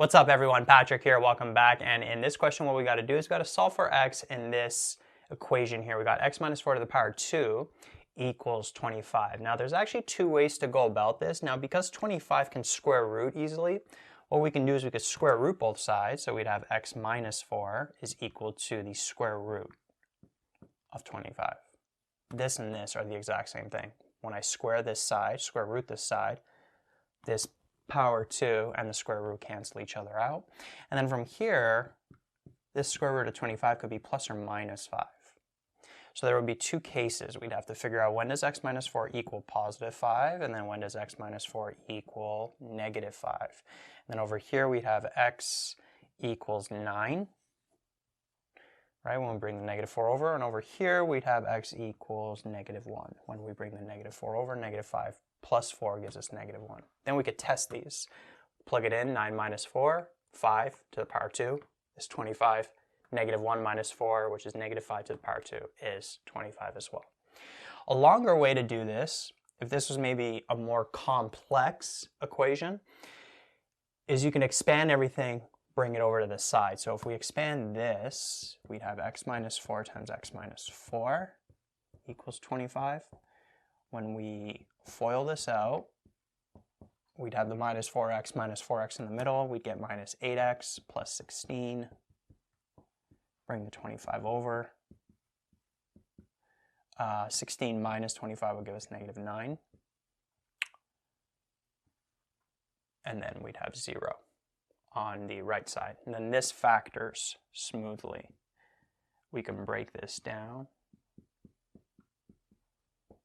What's up everyone, Patrick here, welcome back. And in this question what we got to do is we got to solve for x in this equation here. We got x minus 4 to the power 2 equals 25. Now there's actually two ways to go about this. Now because 25 can square root easily, what we can do is we could square root both sides. So we'd have x minus 4 is equal to the square root of 25. This and this are the exact same thing. When I square this side, square root this side, this power 2 and the square root cancel each other out. And then from here, this square root of 25 could be plus or minus 5. So there would be two cases. We'd have to figure out when does x minus 4 equal positive 5, and then when does x minus 4 equal negative 5. And then over here we'd have x equals 9, right, when we bring the negative 4 over. And over here we'd have x equals negative 1. When we bring the negative 4 over, negative 5 plus 4 gives us negative 1. Then we could test these. Plug it in, 9 minus 4, 5 to the power 2 is 25. Negative 1 minus 4, which is negative 5 to the power 2, is 25 as well. A longer way to do this, if this was maybe a more complex equation, is you can expand everything, bring it over to the side. So if we expand this, we'd have x minus 4 times x minus 4 equals 25. When we FOIL this out, we'd have the minus 4x in the middle. We'd get minus 8x plus 16. Bring the 25 over. 16 minus 25 would give us negative 9. And then we'd have 0 on the right side. And then this factors smoothly. We can break this down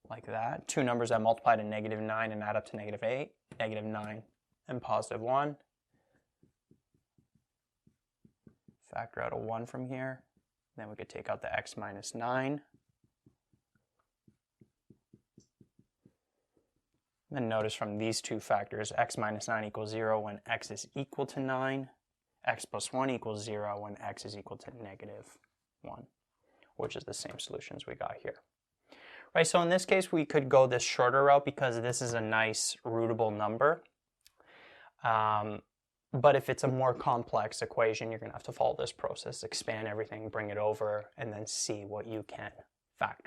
like that. Two numbers that multiply to negative 9 and add up to negative 8. Negative 9 and positive 1. Factor out a 1 from here. Then we could take out the x minus 9. Then notice from these two factors, x minus 9 equals 0 when x is equal to 9. X plus 1 equals 0 when x is equal to negative 1, which is the same solutions we got here. Right, so in this case we could go this shorter route because this is a nice rootable number. But if it's a more complex equation, you're going to have to follow this process, expand everything, bring it over, and then see what you can factor.